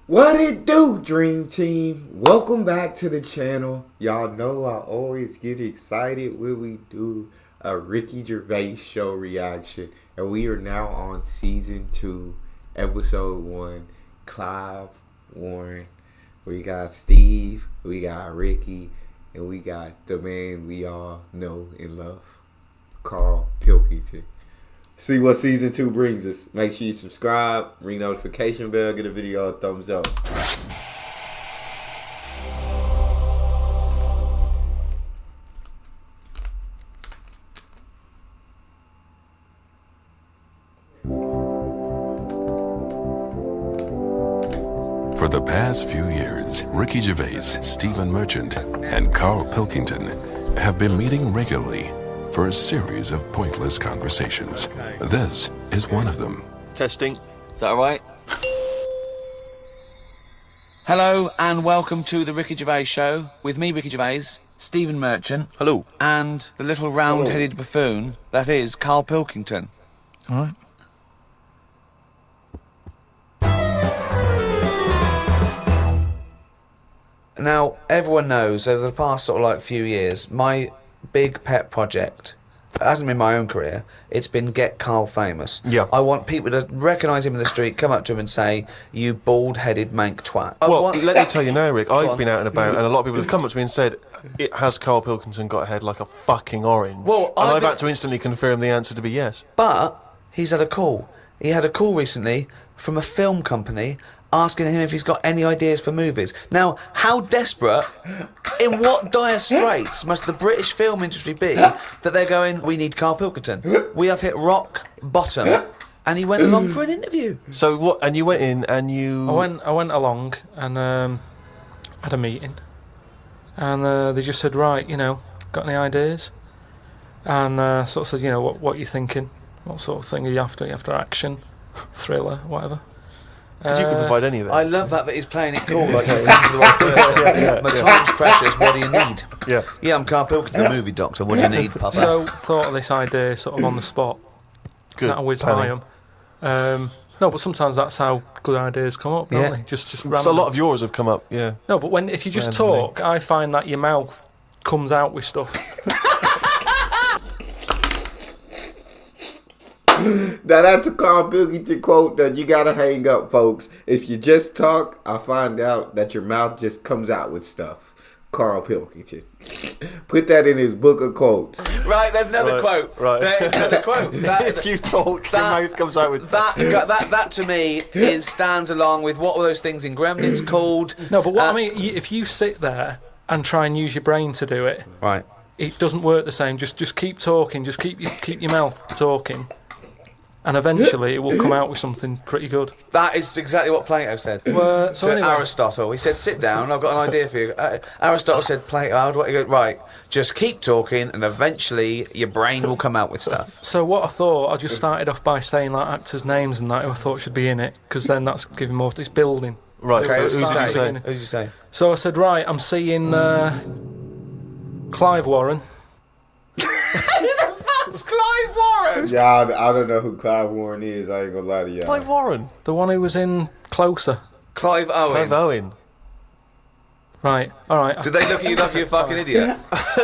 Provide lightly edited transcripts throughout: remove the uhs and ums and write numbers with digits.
What it do, Dream Team? Welcome back to the channel. Y'all know I always get excited when we do a Ricky Gervais show reaction. And we are now on season 2, episode 1. Clive, Warren. We got Steve, we got Ricky, and we got the man we all know and love, Carl Pilkington. See what season 2 brings us. Make sure you subscribe, ring notification bell, get a video a thumbs up. For the past few years, Ricky Gervais, Stephen Merchant, and Carl Pilkington have been meeting regularly for a series of pointless conversations. This is one of them. Testing. Is that all right? Hello and welcome to the Ricky Gervais Show with me, Ricky Gervais, Stephen Merchant. Hello. And the little round-headed buffoon that is Carl Pilkington. All right. Now, everyone knows over the past sort of like few years, my big pet project, it hasn't been my own career, it's been get Carl famous. Yeah. I want people to recognise him in the street, come up to him and say, "You bald-headed mank twat." Well, let me tell you now, Rick, I've been out and about, and a lot of people have come up to me and said, has Carl Pilkington got a head like a fucking orange? Well, and I've had to instantly confirm the answer to be yes. But he's had a call. He had a call recently from a film company asking him if he's got any ideas for movies. Now, how desperate, in what dire straits must the British film industry be that they're going, we need Carl Pilkington. We have hit rock bottom. And he went along for an interview. So what, and you went in and you... I went along and had a meeting. And they just said, right, you know, got any ideas? And sort of said, you know, what are you thinking? What sort of thing are you after? Are you after action, thriller, whatever? Because you can provide any of that. I love that he's playing it cool, like you're into the right person. My time's precious, what do you need? Yeah, I'm Carl Pilkington, the movie doctor, what do you need, Papa? So, thought of this idea sort of on the spot. Good. That I whiz by him. No, but sometimes that's how good ideas come up, don't they? Just random. So a lot of yours have come up, yeah. No, but if you just randomly talk, I find that your mouth comes out with stuff. Now that's a Carl Pilkington quote that you gotta hang up, folks. If you just talk, I find out that your mouth just comes out with stuff. Carl Pilkington. Put that in his book of quotes. Right, there's another quote. Right. There's another quote. If you talk, your mouth comes out with stuff. That to me stands along with what were those things in Gremlins called? No, but what I mean, if you sit there and try and use your brain to do it, right, it doesn't work the same. Just keep talking. Just keep your mouth talking. And eventually it will come out with something pretty good. That is exactly what Plato said. Well, so anyway. Aristotle, he said, sit down, I've got an idea for you. Aristotle said, Plato, how do I go? Right, just keep talking and eventually your brain will come out with stuff. So what I thought, I just started off by saying like actors' names and that who I thought should be in it, because then that's giving more, it's building. Right, okay, so who'd you say? So I said, right, I'm seeing Clive Warren. That's Clive Warren! Yeah, I don't know who Clive Warren is. I ain't gonna lie to you. Clive Warren? The one who was in Closer. Clive Owen. Clive Owen. Right, alright. Did they look at you like you're a fucking idiot?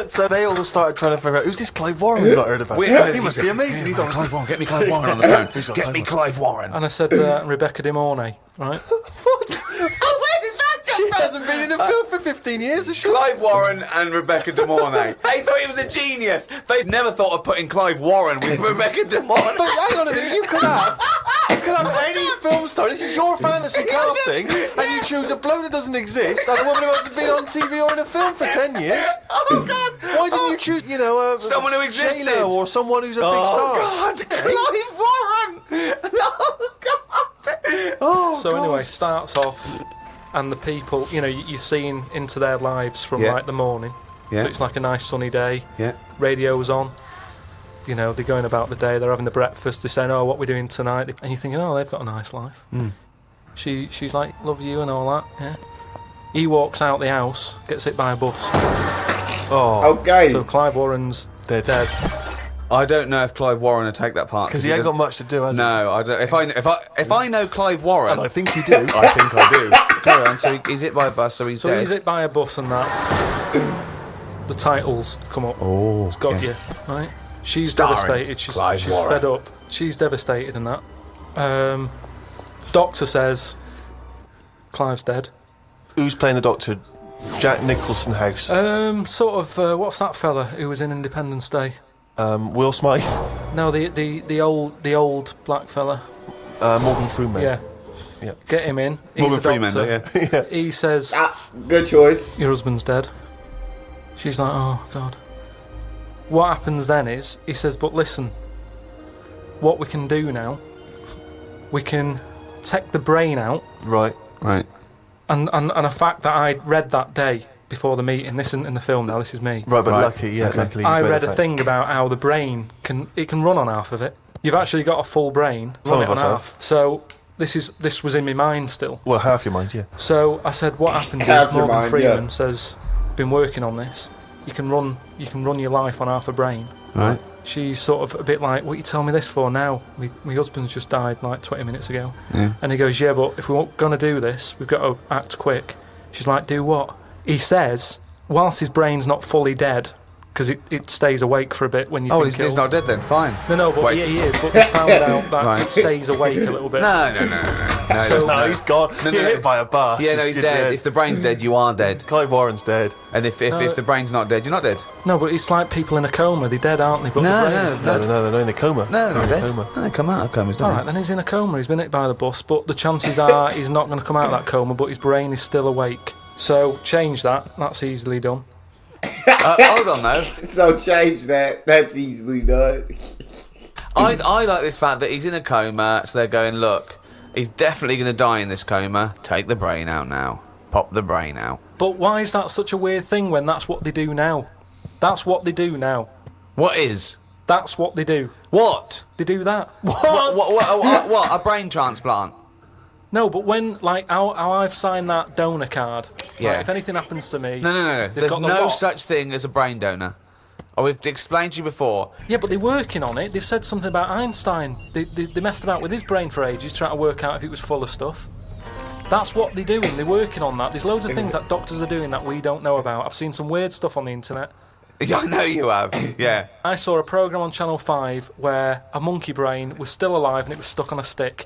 So they all started trying to figure out, who's this Clive Warren we've not heard about? He must be amazing. He's on Clive Warren, get me Clive Warren on the phone. Get me Clive Warren. And I said Rebecca De Mornay, right? What? Oh, where did that come from? She hasn't been in a film for 15 years, has she? Clive Warren and Rebecca De Mornay. They thought he was a genius. They've never thought of putting Clive Warren with Rebecca De Mornay. But hang on a minute, you could have any film star. This is your fantasy casting, and you choose a bloke that doesn't exist and a woman who hasn't been on TV or in a film for 10 years. Oh, God. Why didn't you choose, you know, someone who existed? J-Lo or someone who's a big star? Oh, God. Clive Warren. Oh, God. Oh, so anyway, starts off, and the people, you know, you're seeing into their lives from like the morning. Yeah. So it's like a nice sunny day. Yeah. Radio's on. You know, they're going about the day, they're having the breakfast, they're saying, oh, what we're doing tonight. And you're thinking, oh, they've got a nice life. Mm. She's like, love you and all that, yeah. He walks out the house, gets hit by a bus. Oh. Okay. So Clive Warren's dead. I don't know if Clive Warren would take that part Because he ain't got much to do, has he? No, I don't. If I know Clive Warren, And I think you do. I think I do. Carry on. So he's hit by a bus, so he's So dead. he's hit by a bus and that. The titles come up. Oh, It's got yeah. you, right? She's Starring devastated. She's Clive Warren. fed up. She's devastated and that. Doctor says Clive's dead. Who's playing the Doctor? Jack Nicholson House. What's that fella who was in Independence Day? Will Smythe. No, the old black fella. Morgan Freeman. Yeah. Yeah. Get him in. He's Morgan the Freeman, doctor. yeah. He says, Good choice. your husband's dead. She's like, oh, God. What happens then is, he says, but listen, what we can do now, we can take the brain out, Right. and a fact that I read that day before the meeting, this isn't in the film now, this is me. Right, but Right. luckily you I read a fact. thing about how the brain can run on half of it. You've actually got a full brain, Some run of it on us have. half. So this was in my mind still. Well, half your mind, yeah. So I said, what happens Half is your Morgan mind, Freeman yeah. says, been working on this. You can run your life on half a brain. Right. She's sort of a bit like, what you tell me this for now? My husband's just died like 20 minutes ago. Yeah. And he goes, yeah, but if we're going to do this, we've got to act quick. She's like, do what? He says, whilst his brain's not fully dead, because it stays awake for a bit when you've Oh, been he's killed. not dead then. Fine. No, but Wait. he is. But we found out that Right. it stays awake a little bit. No. So- No, he's gone. No, He no. hit by a bus. Yeah, no, he's dead. If the brain's dead, you are dead. Clive Warren's dead. And if the brain's not dead, you're not dead. No, but it's like people in a coma. They're dead, aren't they? But No, the brains no, are No, dead. no, they're in a coma. No, they're not in a dead. coma. No, they come out of comas, don't All right, then he's in a coma. He's been hit by the bus, but the chances are he's not going to come out of that coma, but his brain is still awake. So change that. That's easily done. Hold on, though. So change that. That's easily done. I like this fact that he's in a coma, so they're going, look, he's definitely going to die in this coma. Take the brain out now. Pop the brain out. But why is that such a weird thing when that's what they do now? That's what they do now. What is? That's what they do. What? They do that. What? A brain transplant? No, but when, like, how I've signed that donor card, Yeah. like, if anything happens to me... No. they've There's got the no lot. such thing as a brain donor. Oh, we've explained to you before. Yeah, but they're working on it. They've said something about Einstein. They messed about with his brain for ages, trying to work out if it was full of stuff. That's what they're doing. They're working on that. There's loads of things that doctors are doing that we don't know about. I've seen some weird stuff on the internet. Yeah, I know you have. Yeah. I saw a programme on Channel 5 where a monkey brain was still alive and it was stuck on a stick.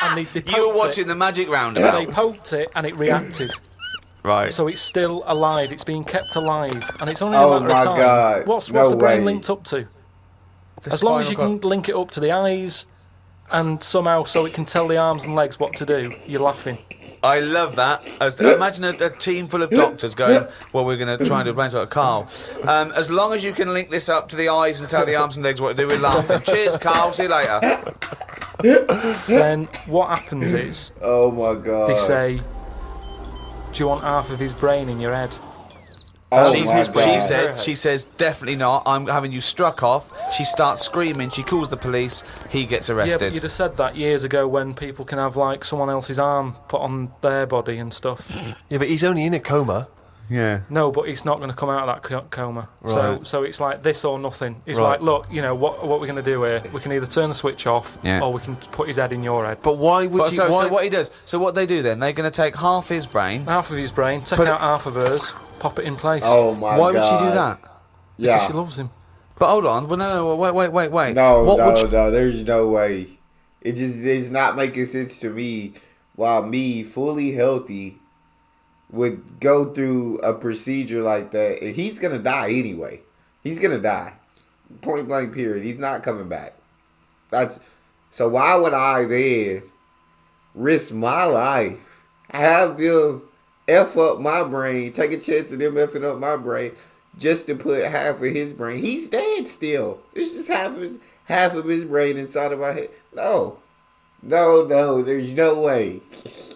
And they You were poked watching it. the Magic They Roundabout. poked it and it reacted. Right. So it's still alive. It's being kept alive, and it's only a Oh matter of my time. God. What's No the brain way. linked up to? As long as you can link it up to the eyes, and somehow so it can tell the arms and legs what to do, you're laughing. I love that. Imagine a team full of doctors going, well, we're going to try and do a brain transplant. Carl, as long as you can link this up to the eyes and tell the arms and legs what to do, we're laughing. Cheers, Carl. See you later. Then what happens is Oh my god. they say, "Do you want half of his brain in your head?" Oh She my god. says, definitely not. I'm having you struck off. She starts screaming. She calls the police. He gets Yeah, but arrested. you'd have said that years ago when people can have like someone else's arm put on their body and stuff. Yeah, but he's only in a coma. Yeah. No, but he's not going to come out of that coma. Right. So it's like this or nothing. It's Right. like, look, you know, what we're going to do here? We can either turn the switch off, Yeah. or we can put his head in your head. But why would you... So why, what he does? So what they do then? They're going to take half his brain. Half of his brain, take Put it- out half of hers, pop it in place. Oh my god. Why would she do that? because Yeah. she loves him. But hold on. Well, no. Wait. No, What no, would you- no. There's no way. It's not making sense to me. While me, fully healthy, would go through a procedure like that, and he's gonna die anyway. He's gonna die. Point blank. Period. He's not coming back. That's so. Why would I then risk my life, have them f up my brain, take a chance of them effing up my brain, just to put half of his brain? He's dead still. It's just half of his brain inside of my head. No. There's no way.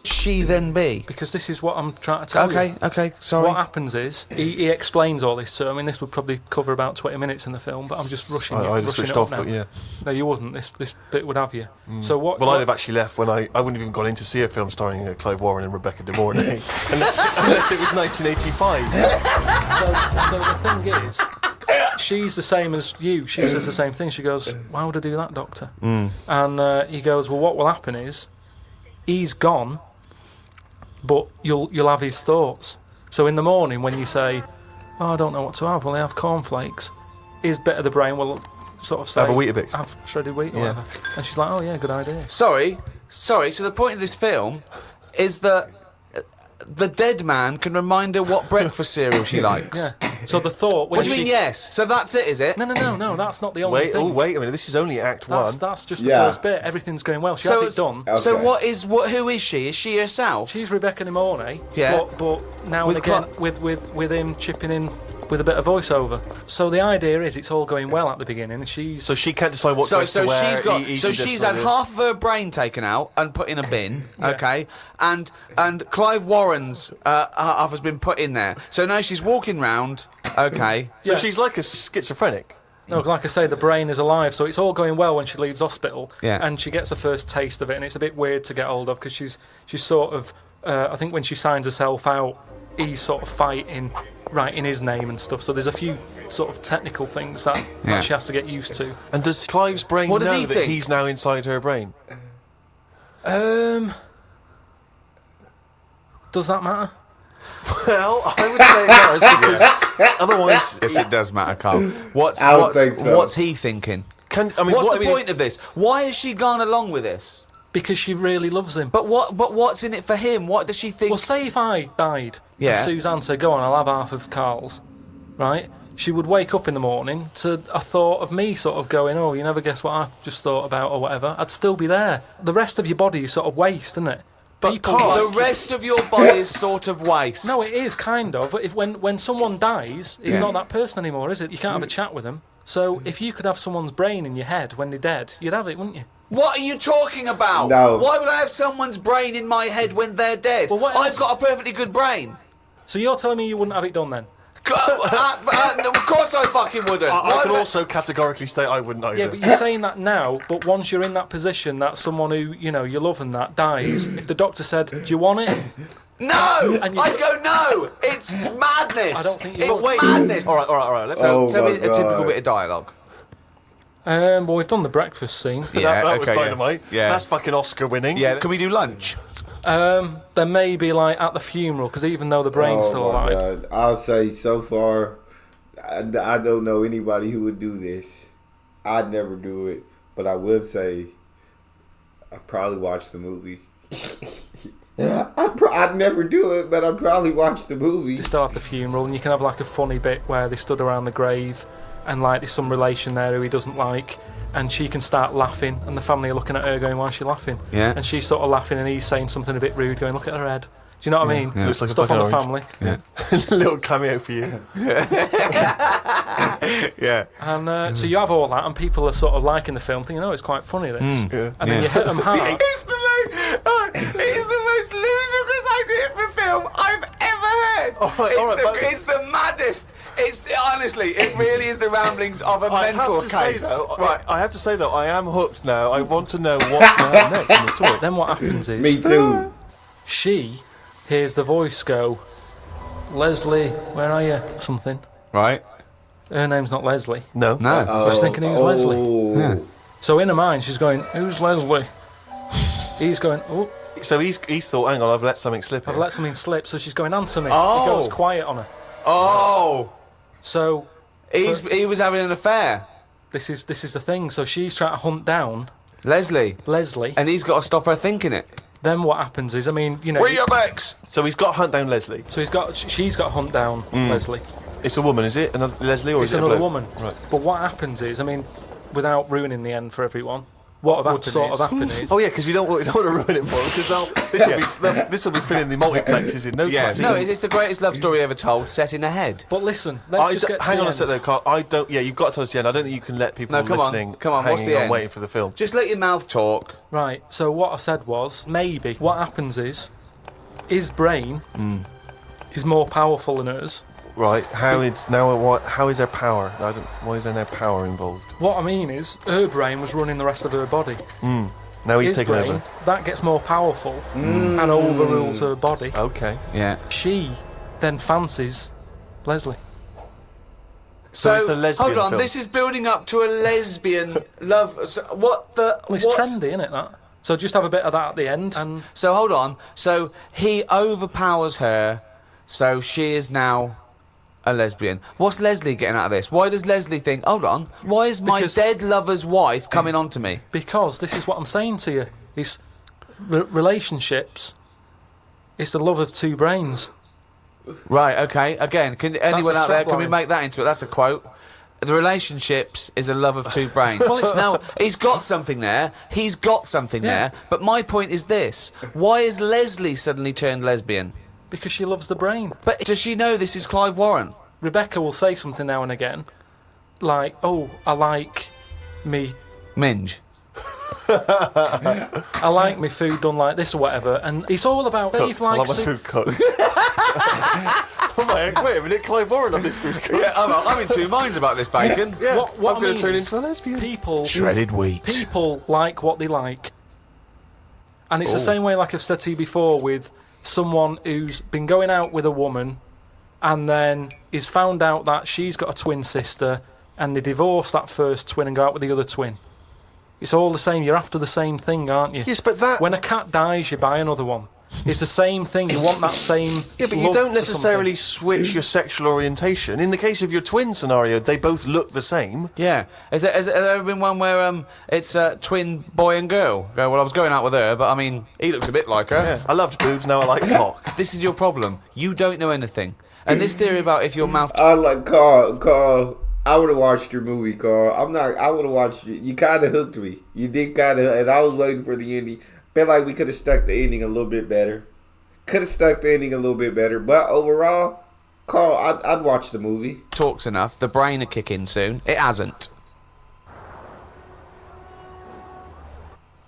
She then be? Because this is what I'm trying to tell you. Okay. Sorry. What happens is he explains all this. So I mean, this would probably cover about 20 minutes in the film, but I'm just rushing it. I just rushing switched it off, up now. but yeah. No, you wouldn't. This bit would have you. So what? Well, I'd what- have actually left when I wouldn't have even gone in to see a film starring Clive Warren and Rebecca De Mornay unless it was 1985. So the thing is, she's the same as you. She says the same thing. She goes, "Why would I do that, doctor?" And he goes, "Well, what will happen is, he's gone, but you'll have his thoughts. So in the morning when you say, 'Oh, I don't know what to have,' well, I have cornflakes. His bit of the brain will sort of say, Have a Weetabix. Have shredded wheat or whatever." And she's like, "Oh yeah, good idea." Sorry. So the point of this film is that the dead man can remind her what breakfast cereal she likes. Yeah. So the thought. When What do you mean? Yes. So that's it, is it? No. That's not the only thing. Wait a minute. This is only Act 1. That's just the first bit. Everything's going well. She has it done. Okay. So who is she? Is she herself? She's Rebecca De Mornay. Yeah. But now With and again with him chipping in with a bit of voiceover. So the idea is it's all going well at the beginning. And So she can't decide what dress to wear. She's had half of her brain taken out and put in a bin, okay? And Clive Warren's half has been put in there. So now she's walking round, okay? So she's like a schizophrenic. No, like I say, the brain is alive, so it's all going well when she leaves hospital, Yeah. and she gets a first taste of it, and it's a bit weird to get hold of because she's sort of, I think when she signs herself out, he's sort of fighting, writing his name and stuff. So there's a few sort of technical things that she has to get used to. And does Clive's brain What does know he that think? he's now inside her brain? Does that matter? Well, I would say it matters because otherwise... Yes, it does matter, Carl. What's he thinking? What's the point of this? Why has she gone along with this? Because she really loves him. But what's in it for him? What does she think? Well, say if I died, Yeah. and Suzanne said, "Go on, I'll have half of Carl's," right? She would wake up in the morning to a thought of me sort of going, "Oh, you never guess what I've just thought about," or whatever. I'd still be there. The rest of your body is sort of waste, isn't it? But the rest of your body is sort of waste. No, it is kind of. If when someone dies, it's not that person anymore, is it? You can't have a chat with them. So if you could have someone's brain in your head when they're dead, you'd have it, wouldn't you? What are you talking about? No. Why would I have someone's brain in my head when they're dead? Well, what I've else? got a perfectly good brain. So you're telling me you wouldn't have it done then? Of course I fucking wouldn't. I can also categorically state I wouldn't either. Yeah, but you're saying that now, but once you're in that position that someone who, you know, you love and that dies, if the doctor said, "Do you want it?" No! And you- I'd go, no! It's madness! I don't think you It's would. madness! All right. Let's So, Oh tell me my a typical God. bit of dialogue. Well, we've done the breakfast scene. that was dynamite. Yeah. That's fucking Oscar winning. Yeah, can we do lunch? There may be like at the funeral, because even though the brain's still Oh my alive. God. I'll say so far, I don't know anybody who would do this. I'd never do it, but I will say I'd probably watch the movie. I'd never do it, but I'd probably watch the movie. They still have the funeral, and you can have like a funny bit where they stood around the grave, and like there's some relation there who he doesn't like, and she can start laughing, and the family are looking at her going, "Why is she laughing?" Yeah. And she's sort of laughing, and he's saying something a bit rude, going, "Look at her head." Do you know what I mean? Yeah. Looks like a Stuff on the fucking family. Little cameo for you. Yeah. And so you have all that, and people are sort of liking the film, thinking, "Oh, it's quite funny, this." Yeah. And then you hit them hard. It's the most ludicrous idea for film I've ever heard. It's the maddest. Honestly, it really is the ramblings of a mental case. I have to say though, I am hooked now. I want to know what's going to happen next in the story. Then what happens is Me too. she hears the voice go, "Leslie, where are you?" Something. Right? Her name's not Leslie. No. No. She's thinking, "Who's Leslie?" Yeah. So in her mind, she's going, "Who's Leslie?" He's going, "Oh, So he's thought, hang on, I've let something slip. I've here. let something slip." So she's going, "Answer me." Oh. He goes quiet on her. Oh! So He was having an affair. this is the thing. So she's trying to hunt down Leslie. Leslie. And he's got to stop her thinking it. Then what happens is, I mean, you know. Where are your bags? So he's got to hunt down Leslie. So she's got to hunt down Leslie. It's a woman, is it? Another Leslie, or It's is it a another bloke? woman. Right. But what happens is, I mean, without ruining the end for everyone, what sort of happened is. Oh yeah, because we don't want to ruin it for them, because this will be filling the multiplexes in no time. No, it's the greatest love story ever told, set in a head. But listen, let's just get to hang the on a end. sec though, Carl. I don't. Yeah, you've got to tell us the end. I don't think you can let people No, come on. listening Come on, what's hanging the on end? waiting for the film. Just let your mouth talk. Right, so what I said was, maybe what happens is, his brain is more powerful than hers. Right. How is there power? Why is there no power involved? What I mean is, her brain was running the rest of her body. Now he's His taken brain, over. that gets more powerful and overrules her body. Okay. Yeah. She then fancies Leslie. So it's a lesbian hold on, film. this is building up to a lesbian love. So what the? Well, it's trendy, isn't it? That. So just have a bit of that at the end, and So hold on. So he overpowers her, so she is now a lesbian. What's Leslie getting out of this? Why does Leslie think, hold on, why is my Because- dead lover's wife coming on to me? because this is what I'm saying to you: is relationships. It's the love of two brains. Right, okay. Again, can anyone a out there, can we subline. make that into it? That's a quote. The relationships is a love of two brains. Well, it's- now, he's got something there. He's got something Yeah. there. But my point is this. Why is Leslie suddenly turned lesbian? Because she loves the brain. But does she know this is Clive Warren? Rebecca will say something now and again, like, "Oh, I like me Minge. I like my food done like this or whatever," and it's all about Dave I like likes my food cooked. Wait a minute, Clive Warren of this food cooked. Yeah, I'm in two minds about this bacon. Yeah, what I'm I going mean to turn is into a lesbian. people Shredded wheat. people like what they like, and it's the same way, like I've said to you before, with someone who's been going out with a woman and then is found out that she's got a twin sister, and they divorce that first twin and go out with the other twin. It's all the same. You're after the same thing, aren't you? Yes, but that... When a cat dies, you buy another one. It's the same thing. You want that same. Yeah, but you love don't for necessarily something. switch your sexual orientation. In the case of your twin scenario, they both look the same. Yeah. Has there ever been one where it's a twin boy and girl? Go, well, I was going out with her, but I mean, he looks a bit like her. Yeah, I loved boobs, now I like cock. This is your problem. You don't know anything. And this theory about if your mouth... I like Carl. I would have watched your movie, Carl. I would have watched you. You kind of hooked me. You did kind of, and I was waiting for the ending. Felt like we could have stuck the ending a little bit better. But overall, Carl, I'd watch the movie. talks enough, the brain will kick in soon. It hasn't.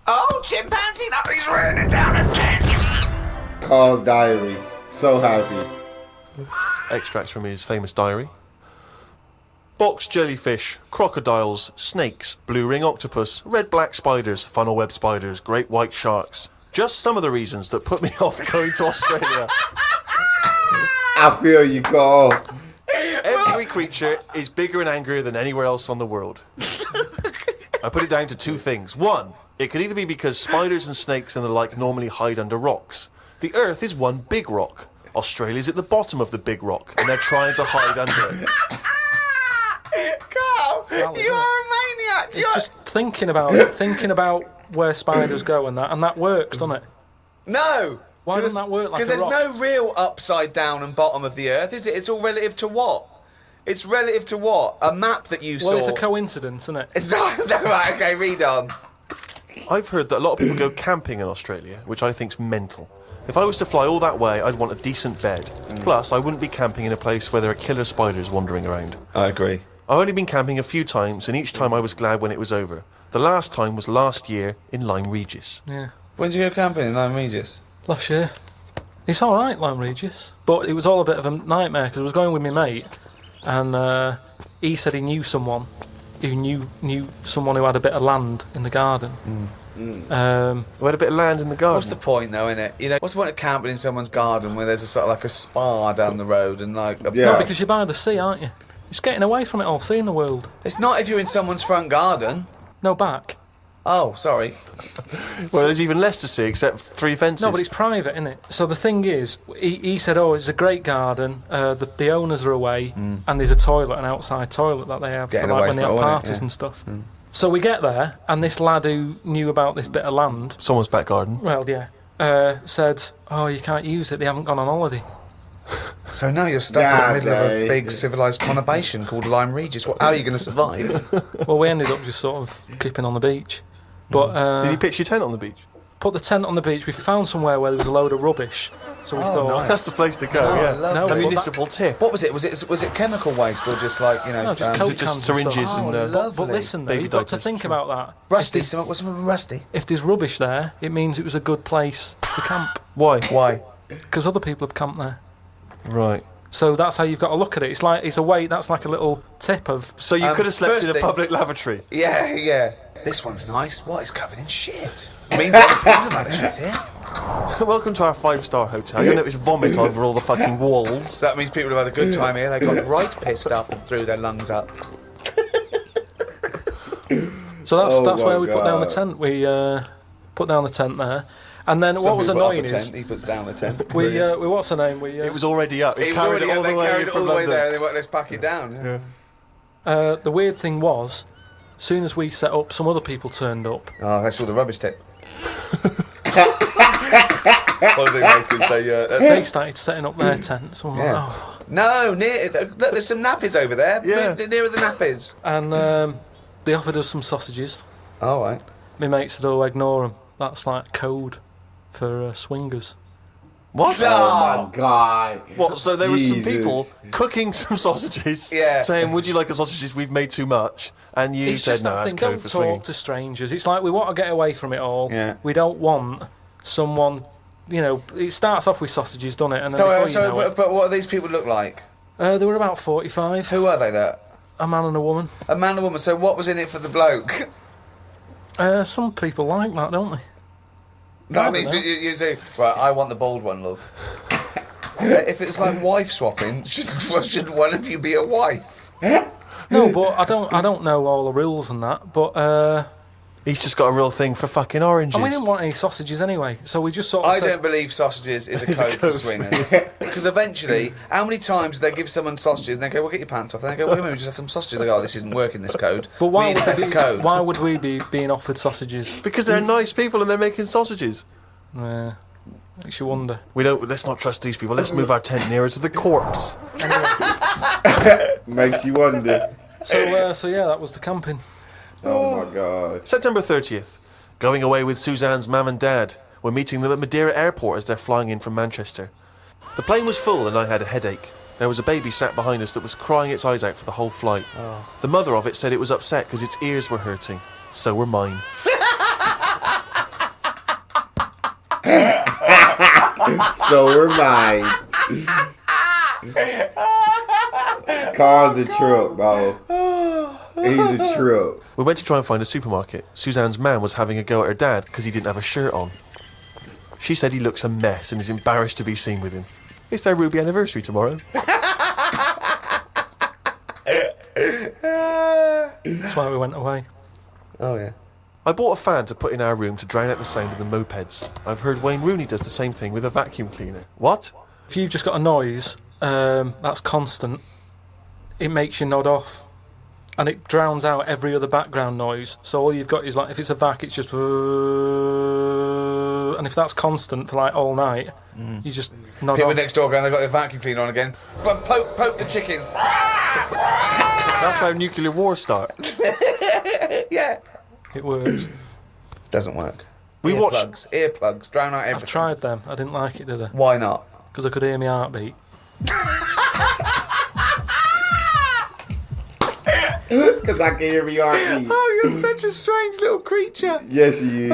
Oh, chimpanzee, that is raining down again. Carl's diary. So happy. Extracts from his famous diary. Box jellyfish, crocodiles, snakes, blue ring octopus, red-black spiders, funnel web spiders, great white sharks. Just some of the reasons that put me off going to Australia. I feel you, Carl. Every creature is bigger and angrier than anywhere else on the world. I put it down to two things. One, it could either be because spiders and snakes and the like normally hide under rocks. The Earth is one big rock. Australia's at the bottom of the big rock, and they're trying to hide under it. Carl, Valid, you isn't are it? a maniac. It's just thinking about where spiders go and that works, doesn't it? No. Why doesn't that work like Because a there's rock? no real upside down and bottom of the Earth, is it? It's all relative to what? It's relative to what? A map that you saw. Well, it's a coincidence, isn't it? No, right, okay, read on. I've heard that a lot of people go camping in Australia, which I think's mental. If I was to fly all that way, I'd want a decent bed. Plus, I wouldn't be camping in a place where there are killer spiders wandering around. I agree. I've only been camping a few times, and each time I was glad when it was over. The last time was last year in Lyme Regis. Yeah. When did you go camping in Lyme Regis? Last year. It's all right, Lyme Regis, but it was all a bit of a nightmare because I was going with my mate, and he said he knew someone who knew someone who had a bit of land in the garden. We had a bit of land in the garden. What's the point, though, innit? You know, what's the point of camping in someone's garden where there's a sort of like a spa down the road and like... Yeah. No, because you're by the sea, aren't you? It's getting away from it all, seeing the world. It's not if you're in someone's front garden. No, back. Oh, sorry. Well, there's even less to see except 3 fences. No, but it's private, isn't it? So the thing is, he said, oh, it's a great garden, the owners are away, and there's a toilet, an outside toilet that they have Getting for away like when they from have it, innit? parties Yeah. and stuff. So we get there, and this lad who knew about this bit of land, Someone's back garden. well, yeah, said, oh, you can't use it, they haven't gone on holiday. So now you're stuck in the middle of a big civilised conurbation called Lyme Regis. How are you going to survive? Well, we ended up just sort of keeping on the beach. But Did you pitch your tent on the beach? put the tent on the beach. We found somewhere where there was a load of rubbish. So we thought, nice. That's the place to go, Oh, yeah. lovely. No, A but municipal tip. What was it? Was it chemical waste or just like, you know... No, just um, Coke Was it just cans and stuff. syringes Oh, and... lovely. but listen, though, Baby you've got to diapers, think sure. about that. Rusty, what's with Rusty? If there's rubbish there, it means it was a good place to camp. Why? Why? Because other people have camped there. Right. So that's how you've got to look at it. It's like, it's a way, that's like a little tip of... So you could have slept first in a thing- public lavatory. Yeah. This one's nice. What? It's covered in shit. It means everything about the shit here. Welcome to our 5-star hotel. You'll notice vomit over all the fucking walls. So that means people have had a good time here. They got right pissed up and threw their lungs up. So that's where we put down the God. tent. We put down the tent there. And then what was Somebody put up annoying a is tent, he puts down a tent. we what's her name? We It was already up. It was carried already it all up, they the way carried it from all the way London. there and they went, let's pack it down. Yeah. the weird thing was, as soon as we set up, some other people turned up. Oh, they saw the rubbish tip. Holidaymakers, They started setting up their tents. And, we're like, Yeah. oh. No, look, there's some nappies over there. Yeah. Nearer the nappies. And they offered us some sausages. All right. My mate said, "Oh, ignore them. That's like code for swingers." What? Oh my God. What? So there was some Jesus. people cooking some sausages, Yeah. saying, "Would you like the sausages? We've made too much." And you It's said, just "No, that that's thing. code Don't for talk swinging." to strangers. It's like we want to get away from it all. Yeah. We don't want someone. You know, it starts off with sausages, doesn't it? And then So, before you know but what do these people look like? it, they were about 45. Who are they there? A man and a woman. A man and a woman. So what was in it for the bloke? Some people like that, don't they? That I means don't know. you say, right, I want the bald one, love. If it's like wife swapping, should one of you be a wife? No, but I don't know all the rules and that. But He's just got a real thing for fucking oranges. and we didn't want any sausages anyway, so we just sort of I said, don't believe sausages is a It's a code for code. swingers. Because eventually, how many times do they give someone sausages and they go, well, get your pants off, and they go, wait a minute, we just had some sausages. They go, oh, this isn't working, this code. But We why need a would, better we, code. why would we be being offered sausages? Because they're nice people and they're making sausages. Makes you wonder. Let's not trust these people. Let's move our tent nearer to the corpse. Makes you wonder. So yeah, that was the camping. Oh my God. September 30th. Going away with Suzanne's mum and dad. We're meeting them at Madeira Airport as they're flying in from Manchester. The plane was full and I had a headache. There was a baby sat behind us that was crying its eyes out for the whole flight. The mother of it said it was upset because its ears were hurting. So were mine. So we're mine. Car's a trip, bro. He's a trip. We went to try and find a supermarket. Suzanne's man was having a go at her dad because he didn't have a shirt on. She said he looks a mess and is embarrassed to be seen with him. It's their Ruby anniversary tomorrow. That's why we went away. Oh, yeah. I bought a fan to put in our room to drown out the sound of the mopeds. I've heard Wayne Rooney does the same thing with a vacuum cleaner. What? If you've just got a noise that's constant, it makes you nod off. And it drowns out every other background noise. So all you've got is like, if it's a vac, it's just... And if that's constant for like all night, you just nod People off. next door going, they've got their vacuum cleaner on again. But poke the chickens. That's how nuclear wars start. Yeah. It works. Doesn't work. We watched- Earplugs, drown out everything. I've tried them. I didn't like it, did I? Why not? Because I could hear my heartbeat. Because I can hear me heartbeat. Oh, you're such a strange little creature. Yes, he is.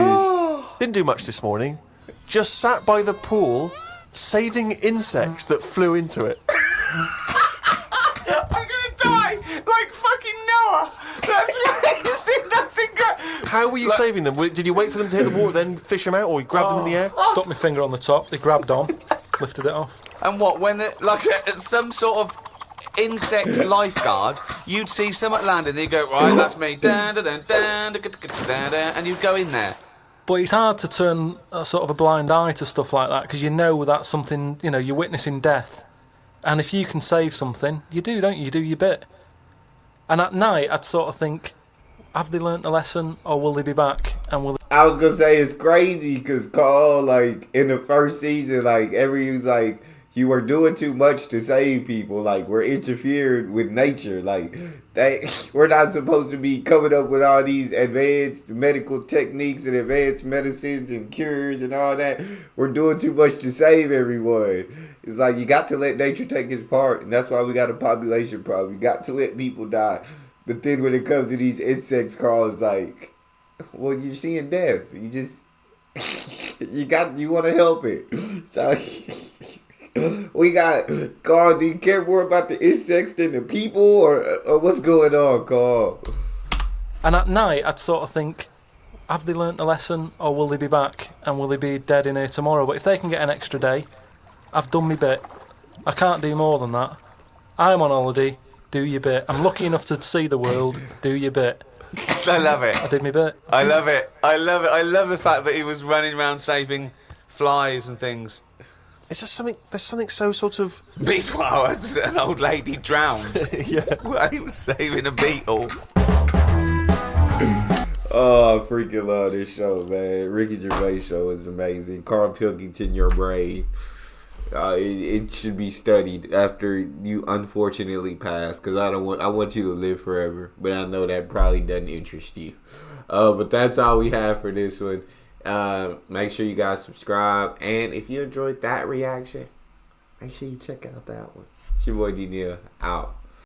Didn't do much this morning. Just sat by the pool, saving insects that flew into it. I'm gonna die like fucking Noah. That's crazy. Nothing good. How were you saving them? Did you wait for them to hit the water, then fish them out, or you grabbed them in the air? Stuck my finger on the top. They grabbed on, lifted it off. And what, when some sort of insect lifeguard, you'd see someone landing, and you go, right, that's me, and you'd go in there. But it's hard to turn a sort of a blind eye to stuff like that because you know that's something, you know, you're witnessing death. And if you can save something, you do, don't you? You do your bit. And at night, I'd sort of think, have they learnt the lesson or will they be back? And will I was gonna say it's crazy because Carl, like in the first season, like he was like, you were doing too much to save people. Like we're interfering with nature. Like we're not supposed to be coming up with all these advanced medical techniques and advanced medicines and cures and all that. We're doing too much to save everyone. It's like you got to let nature take its part, and that's why we got a population problem. You got to let people die. But then when it comes to these insects, Carl is like, well, you're seeing death. You just you want to help it. So we got Carl. Do you care more about the insects than the people, or what's going on, Carl? And at night, I'd sort of think, have they learnt the lesson, or will they be back and will they be dead in here tomorrow? But if they can get an extra day, I've done my bit. I can't do more than that. I'm on holiday, do your bit. I'm lucky enough to see the world, do your bit. I love it. I did my bit. I love it. I love it. I love the fact that he was running around saving flies and things. It's just something. There's something so sort of. Wow, an old lady drowned. Yeah. While he was saving a beetle. Oh, I freaking love this show, man. Ricky Gervais show is amazing. Carl Pilkington, your brain. It should be studied after you unfortunately pass, because I want you to live forever, but I know that probably doesn't interest you. But that's all we have for this one. Make sure you guys subscribe, and if you enjoyed that reaction, make sure you check out that one. It's your boy D-Neil, out.